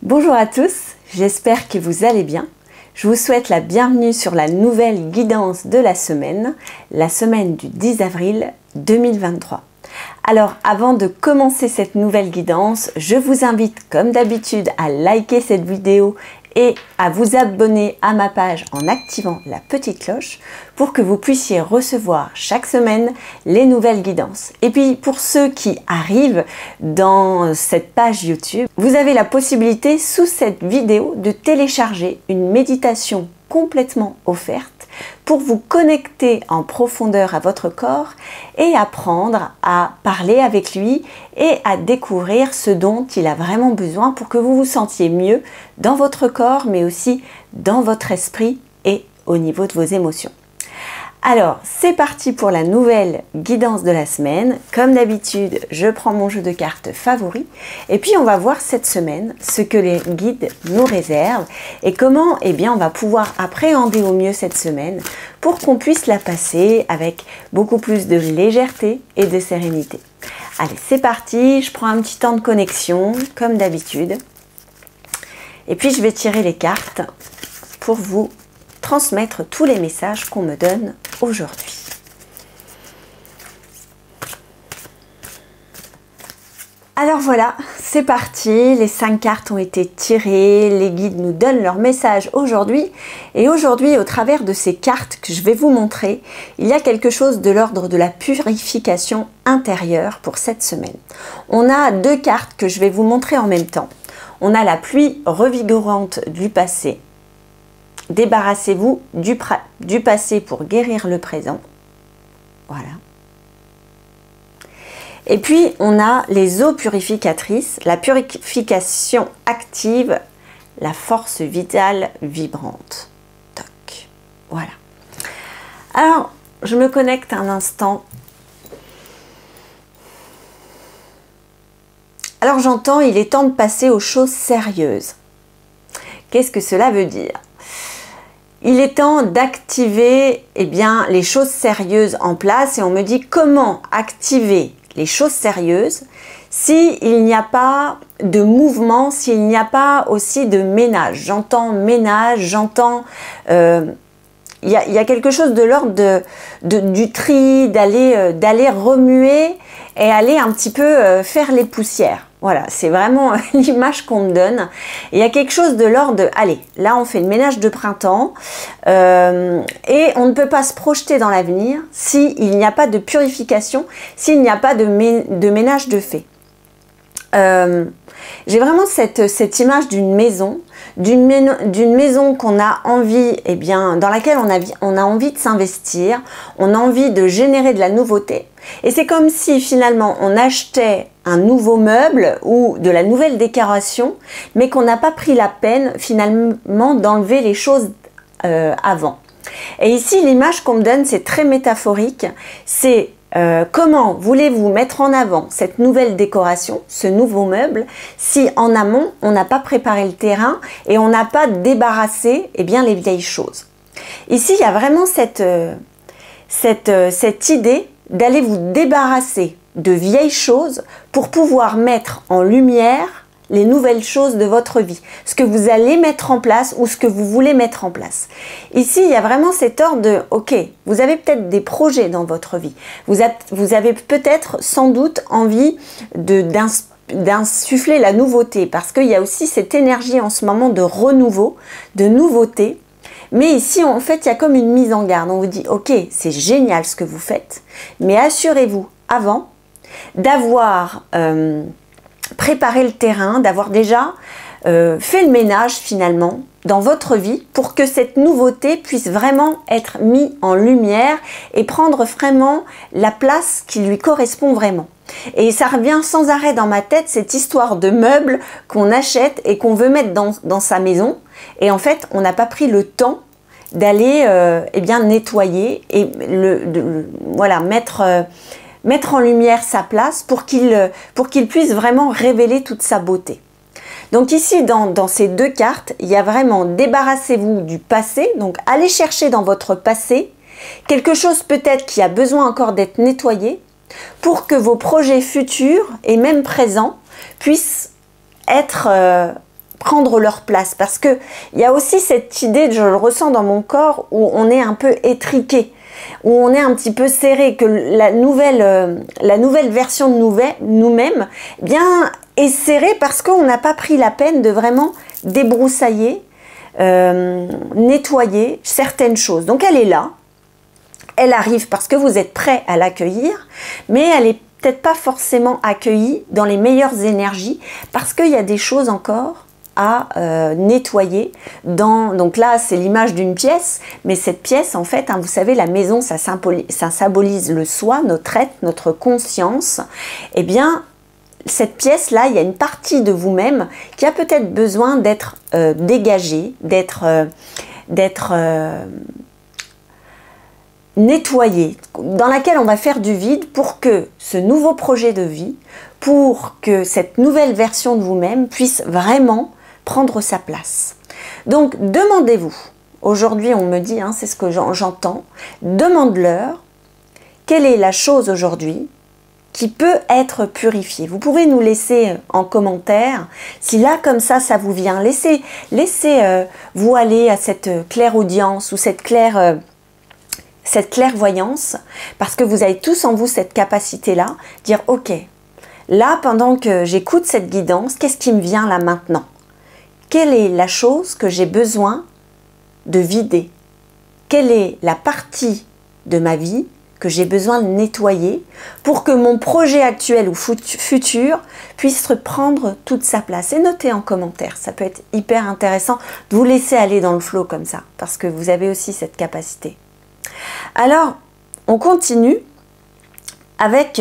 Bonjour à tous, j'espère que vous allez bien. Je vous souhaite la bienvenue sur la nouvelle guidance de la semaine du 10 avril 2023. Alors avant de commencer cette nouvelle guidance, je vous invite comme d'habitude à liker cette vidéo et à vous abonner à ma page en activant la petite cloche pour que vous puissiez recevoir chaque semaine les nouvelles guidances. Et puis pour ceux qui arrivent dans cette page YouTube, vous avez la possibilité sous cette vidéo de télécharger une méditation complètement offerte pour vous connecter en profondeur à votre corps et apprendre à parler avec lui et à découvrir ce dont il a vraiment besoin pour que vous vous sentiez mieux dans votre corps mais aussi dans votre esprit et au niveau de vos émotions. Alors, c'est parti pour la nouvelle guidance de la semaine. Comme d'habitude, je prends mon jeu de cartes favori et puis on va voir cette semaine ce que les guides nous réservent et comment on va pouvoir appréhender au mieux cette semaine pour qu'on puisse la passer avec beaucoup plus de légèreté et de sérénité. Allez, c'est parti, je prends un petit temps de connexion comme d'habitude et puis je vais tirer les cartes pour vous transmettre tous les messages qu'on me donne aujourd'hui. Alors voilà, c'est parti, les 5 cartes ont été tirées, les guides nous donnent leur message aujourd'hui. Et aujourd'hui, au travers de ces cartes que je vais vous montrer, il y a quelque chose de l'ordre de la purification intérieure pour cette semaine. On a 2 cartes que je vais vous montrer en même temps. On a la pluie revigorante du passé. Débarrassez-vous du passé pour guérir le présent. Voilà. Et puis, on a les eaux purificatrices, la purification active, la force vitale vibrante. Toc. Voilà. Alors, je me connecte un instant. Alors, j'entends, il est temps de passer aux choses sérieuses. Qu'est-ce que cela veut dire ? Il est temps d'activer les choses sérieuses en place et on me dit comment activer les choses sérieuses s'il n'y a pas de mouvement, s'il n'y a pas aussi de ménage. J'entends ménage, j'entends... il y a quelque chose de l'ordre du tri, d'aller remuer et aller un petit peu faire les poussières. Voilà, c'est vraiment l'image qu'on me donne. Il y a quelque chose de l'ordre de, allez, là on fait le ménage de printemps et on ne peut pas se projeter dans l'avenir s'il n'y a pas de purification, s'il n'y a pas de ménage de fait. J'ai vraiment cette image d'une maison, qu'on a envie, dans laquelle on a envie de s'investir, on a envie de générer de la nouveauté. Et c'est comme si finalement on achetait un nouveau meuble ou de la nouvelle décoration, mais qu'on n'a pas pris la peine finalement d'enlever les choses avant. Et ici, l'image qu'on me donne, c'est très métaphorique, c'est comment voulez-vous mettre en avant cette nouvelle décoration, ce nouveau meuble, si en amont, on n'a pas préparé le terrain et on n'a pas débarrassé les vieilles choses. Ici, il y a vraiment cette idée d'aller vous débarrasser de vieilles choses pour pouvoir mettre en lumière les nouvelles choses de votre vie, ce que vous allez mettre en place ou ce que vous voulez mettre en place. Ici, il y a vraiment cet ordre de, ok, vous avez peut-être des projets dans votre vie, vous avez peut-être sans doute envie d'insuffler la nouveauté, parce qu'il y a aussi cette énergie en ce moment de renouveau, de nouveauté. Mais ici, en fait, il y a comme une mise en garde. On vous dit, ok, c'est génial ce que vous faites, mais assurez-vous avant d'avoir préparé le terrain, d'avoir déjà fait le ménage finalement dans votre vie pour que cette nouveauté puisse vraiment être mise en lumière et prendre vraiment la place qui lui correspond vraiment. Et ça revient sans arrêt dans ma tête, cette histoire de meubles qu'on achète et qu'on veut mettre dans sa maison. Et en fait, on n'a pas pris le temps d'aller nettoyer et mettre en lumière sa place pour qu'il puisse vraiment révéler toute sa beauté. Donc ici, dans ces 2 cartes, il y a vraiment débarrassez-vous du passé. Donc allez chercher dans votre passé quelque chose peut-être qui a besoin encore d'être nettoyé pour que vos projets futurs et même présents puissent être prendre leur place. Parce qu'il y a aussi cette idée, je le ressens dans mon corps, où on est un peu étriqué, où on est un petit peu serré, que la nouvelle version de nous-mêmes eh bien, est serrée parce qu'on n'a pas pris la peine de vraiment débroussailler, nettoyer certaines choses. Donc elle est là, elle arrive parce que vous êtes prêt à l'accueillir, mais elle n'est peut-être pas forcément accueillie dans les meilleures énergies parce qu'il y a des choses encore à nettoyer. Donc là, c'est l'image d'une pièce, mais cette pièce, en fait, hein, vous savez, la maison, ça symbolise le soi, notre être, notre conscience. Eh bien, cette pièce-là, il y a une partie de vous-même qui a peut-être besoin d'être dégagée, d'être nettoyée, dans laquelle on va faire du vide pour que ce nouveau projet de vie, pour que cette nouvelle version de vous-même puisse vraiment prendre sa place. Donc, demandez-vous, aujourd'hui on me dit, hein, c'est ce que j'entends, demande-leur, quelle est la chose aujourd'hui qui peut être purifiée. Vous pouvez nous laisser en commentaire, si là comme ça vous vient, laissez vous aller à cette clairaudience ou cette clairvoyance, parce que vous avez tous en vous cette capacité-là, dire ok, là pendant que j'écoute cette guidance, qu'est-ce qui me vient là maintenant? Quelle est la chose que j'ai besoin de vider? Quelle est la partie de ma vie que j'ai besoin de nettoyer pour que mon projet actuel ou futur puisse reprendre toute sa place? Et notez en commentaire, ça peut être hyper intéressant de vous laisser aller dans le flow comme ça, parce que vous avez aussi cette capacité. Alors, on continue avec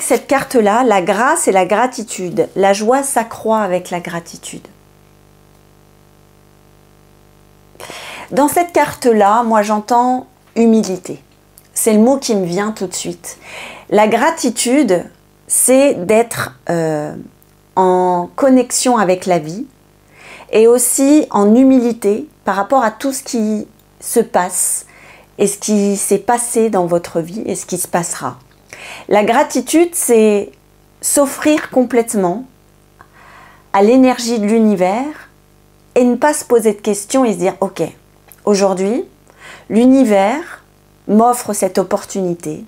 cette carte-là, la grâce et la gratitude. La joie s'accroît avec la gratitude. Dans cette carte-là, moi j'entends humilité. C'est le mot qui me vient tout de suite. La gratitude, c'est d'être en connexion avec la vie et aussi en humilité par rapport à tout ce qui se passe et ce qui s'est passé dans votre vie et ce qui se passera. La gratitude, c'est s'offrir complètement à l'énergie de l'univers et ne pas se poser de questions et se dire ok, aujourd'hui, l'univers m'offre cette opportunité,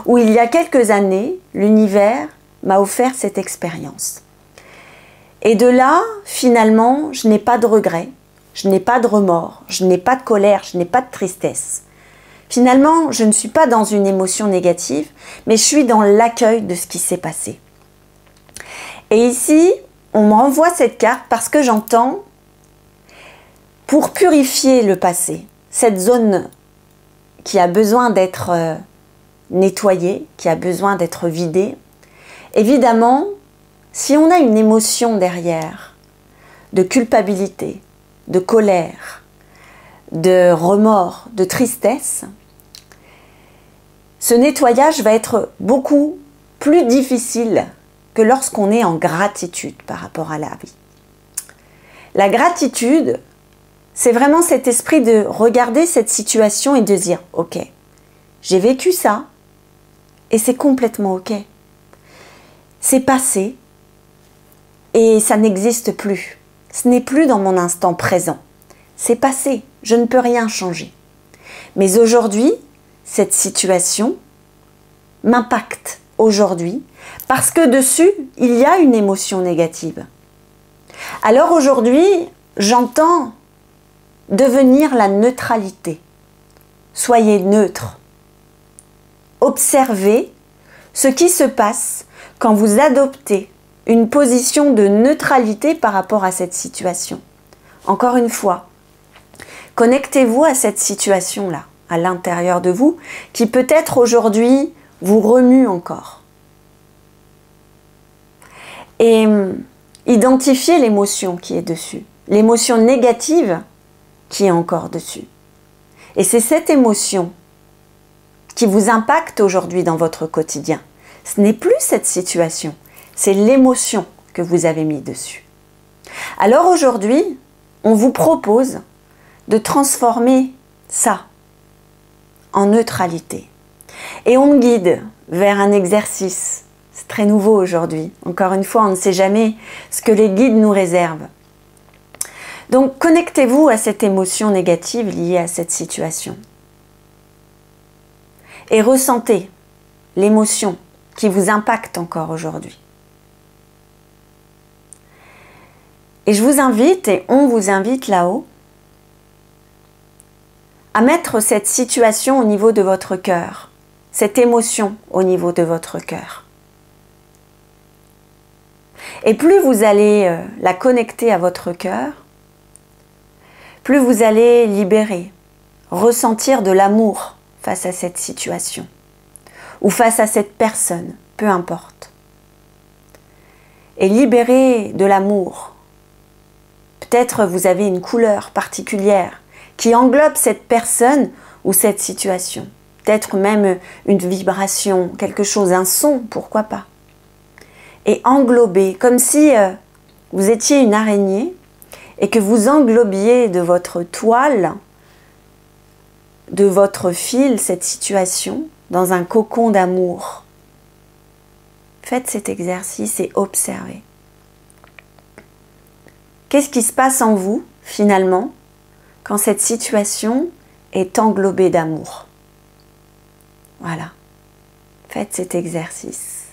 ou il y a quelques années, l'univers m'a offert cette expérience. Et de là, finalement, je n'ai pas de regrets, je n'ai pas de remords, je n'ai pas de colère, je n'ai pas de tristesse. Finalement, je ne suis pas dans une émotion négative, mais je suis dans l'accueil de ce qui s'est passé. Et ici, on me renvoie cette carte parce que j'entends, pour purifier le passé, cette zone qui a besoin d'être nettoyée, qui a besoin d'être vidée, évidemment, si on a une émotion derrière, de culpabilité, de colère, de remords, de tristesse, ce nettoyage va être beaucoup plus difficile que lorsqu'on est en gratitude par rapport à la vie. La gratitude, c'est vraiment cet esprit de regarder cette situation et de dire « Ok, j'ai vécu ça et c'est complètement ok. C'est passé et ça n'existe plus. Ce n'est plus dans mon instant présent. C'est passé, je ne peux rien changer. Mais aujourd'hui, cette situation m'impacte aujourd'hui parce que dessus, il y a une émotion négative. Alors aujourd'hui, j'entends devenir la neutralité. Soyez neutre. Observez ce qui se passe quand vous adoptez une position de neutralité par rapport à cette situation. Encore une fois, connectez-vous à cette situation-là, à l'intérieur de vous, qui peut-être aujourd'hui vous remue encore. Et identifiez l'émotion qui est dessus, l'émotion négative qui est encore dessus. Et c'est cette émotion qui vous impacte aujourd'hui dans votre quotidien. Ce n'est plus cette situation, c'est l'émotion que vous avez mis dessus. Alors aujourd'hui, on vous propose de transformer ça en neutralité. Et on me guide vers un exercice. c'est très nouveau aujourd'hui. Encore une fois, on ne sait jamais ce que les guides nous réservent. Donc, connectez-vous à cette émotion négative liée à cette situation. Et ressentez l'émotion qui vous impacte encore aujourd'hui. Et je vous invite, et on vous invite là-haut, à mettre cette situation au niveau de votre cœur, cette émotion au niveau de votre cœur. Et plus vous allez la connecter à votre cœur, plus vous allez libérer, ressentir de l'amour face à cette situation ou face à cette personne, peu importe. Et libérer de l'amour. Peut-être vous avez une couleur particulière qui englobe cette personne ou cette situation. Peut-être même une vibration, quelque chose, un son, pourquoi pas. Et englober, comme si vous étiez une araignée et que vous englobiez de votre toile, de votre fil, cette situation dans un cocon d'amour. Faites cet exercice et observez. Qu'est-ce qui se passe en vous, finalement, quand cette situation est englobée d'amour? Voilà. Faites cet exercice.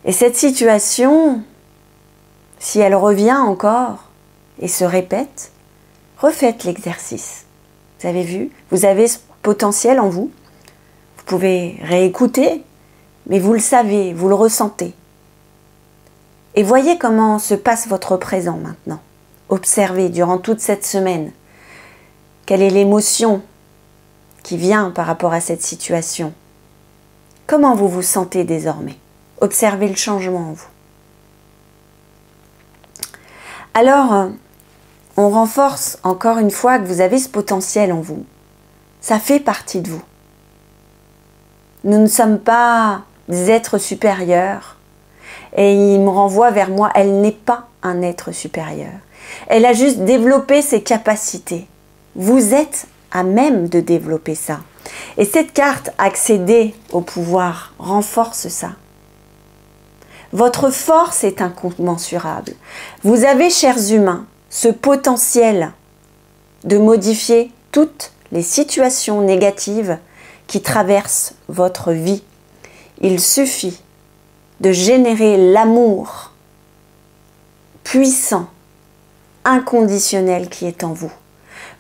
Et cette situation, si elle revient encore et se répète, refaites l'exercice. Vous avez vu? Vous avez ce potentiel en vous. Vous pouvez réécouter, mais vous le savez, vous le ressentez. Et voyez comment se passe votre présent maintenant. Observez durant toute cette semaine quelle est l'émotion qui vient par rapport à cette situation. Comment vous vous sentez désormais? Observez le changement en vous. Alors, on renforce encore une fois que vous avez ce potentiel en vous. Ça fait partie de vous. Nous ne sommes pas des êtres supérieurs. Et il me renvoie vers moi, elle n'est pas un être supérieur. Elle a juste développé ses capacités. Vous êtes à même de développer ça. Et cette carte, accéder au pouvoir, renforce ça. Votre force est incommensurable. Vous avez, chers humains, ce potentiel de modifier toutes les situations négatives qui traversent votre vie. Il suffit de générer l'amour puissant, inconditionnel qui est en vous.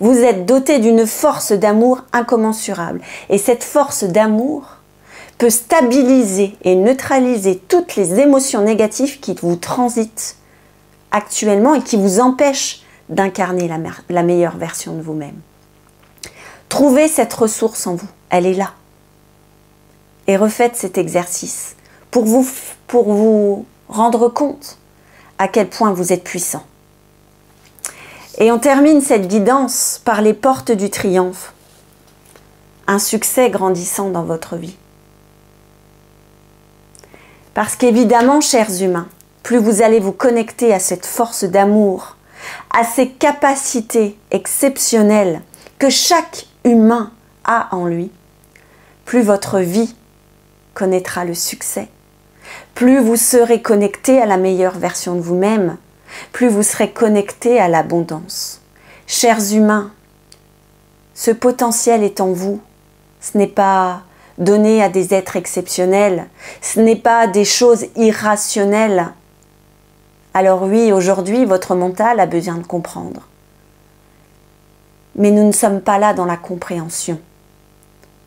Vous êtes doté d'une force d'amour incommensurable. Et cette force d'amour peut stabiliser et neutraliser toutes les émotions négatives qui vous transitent actuellement et qui vous empêchent d'incarner la meilleure version de vous-même. Trouvez cette ressource en vous, elle est là. Et refaites cet exercice pour vous rendre compte à quel point vous êtes puissant. Et on termine cette guidance par les portes du triomphe. Un succès grandissant dans votre vie. Parce qu'évidemment, chers humains, plus vous allez vous connecter à cette force d'amour, à ces capacités exceptionnelles que chaque humain a en lui, plus votre vie connaîtra le succès. Plus vous serez connecté à la meilleure version de vous-même, plus vous serez connecté à l'abondance. Chers humains, ce potentiel est en vous. Ce n'est pas donné à des êtres exceptionnels, ce n'est pas des choses irrationnelles. Alors oui, aujourd'hui, votre mental a besoin de comprendre. Mais nous ne sommes pas là dans la compréhension.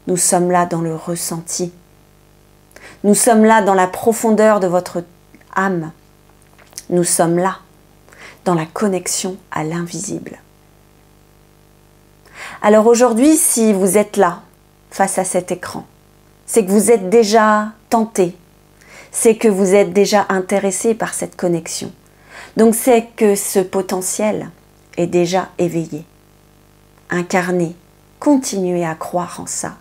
Nous sommes là dans le ressenti. Nous sommes là dans la profondeur de votre âme. Nous sommes là dans la connexion à l'invisible. Alors aujourd'hui, si vous êtes là, face à cet écran, c'est que vous êtes déjà tenté, c'est que vous êtes déjà intéressé par cette connexion. Donc c'est que ce potentiel est déjà éveillé. Incarné, continuez à croire en ça.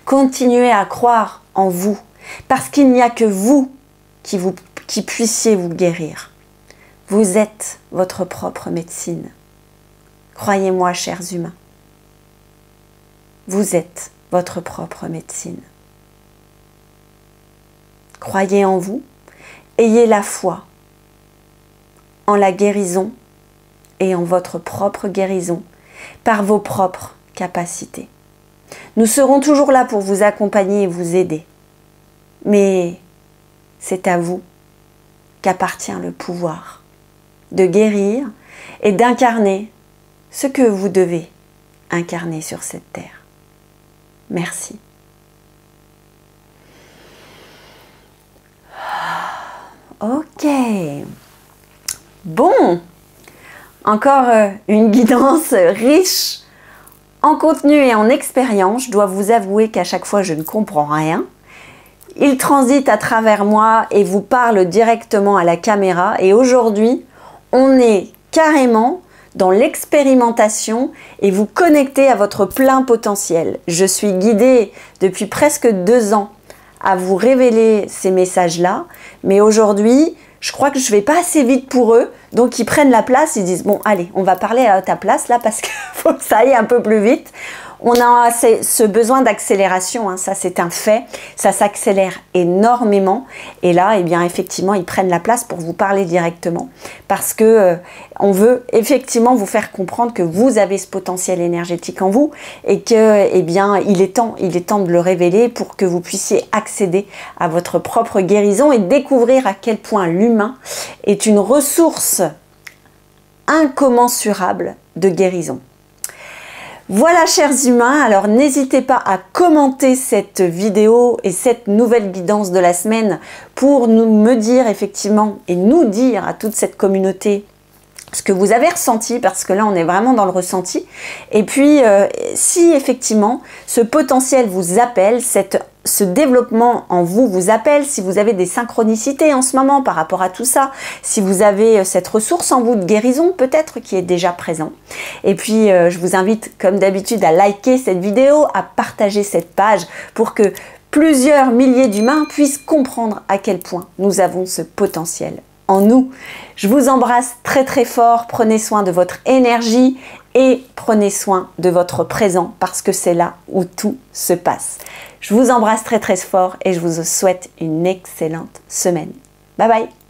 Continuez à croire en vous, parce qu'il n'y a que vous qui puissiez vous guérir. Vous êtes votre propre médecine. Croyez-moi, chers humains. Vous êtes votre propre médecine. croyez en vous, ayez la foi en la guérison et en votre propre guérison par vos propres capacités. Nous serons toujours là pour vous accompagner et vous aider. Mais c'est à vous qu'appartient le pouvoir de guérir et d'incarner ce que vous devez incarner sur cette terre. Merci. Ok. Bon. Encore une guidance riche en contenu et en expérience. Je dois vous avouer qu'à chaque fois, je ne comprends rien. Il transite à travers moi et vous parle directement à la caméra. Et aujourd'hui, on est carrément dans l'expérimentation et vous connectez à votre plein potentiel. Je suis guidée depuis presque 2 ans à vous révéler ces messages-là. Mais aujourd'hui, je crois que je ne vais pas assez vite pour eux. Donc, ils prennent la place, ils disent, bon, allez, on va parler à ta place là parce qu'il faut que ça aille un peu plus vite. On a ce besoin d'accélération, hein, ça c'est un fait, ça s'accélère énormément et là, eh bien, effectivement, ils prennent la place pour vous parler directement parce que on veut effectivement vous faire comprendre que vous avez ce potentiel énergétique en vous et que, eh bien, il est temps de le révéler pour que vous puissiez accéder à votre propre guérison et découvrir à quel point l'humain est une ressource incommensurable de guérison. Voilà, chers humains, alors n'hésitez pas à commenter cette vidéo et cette nouvelle guidance de la semaine pour me dire effectivement et nous dire à toute cette communauté ce que vous avez ressenti, parce que là on est vraiment dans le ressenti. Et puis si effectivement ce potentiel vous appelle, ce développement en vous vous appelle, si vous avez des synchronicités en ce moment par rapport à tout ça, si vous avez cette ressource en vous de guérison peut-être qui est déjà présent. Et puis je vous invite comme d'habitude à liker cette vidéo, à partager cette page pour que plusieurs milliers d'humains puissent comprendre à quel point nous avons ce potentiel en nous. Je vous embrasse très très fort, prenez soin de votre énergie et prenez soin de votre présent parce que c'est là où tout se passe. Je vous embrasse très très fort et je vous souhaite une excellente semaine. Bye bye.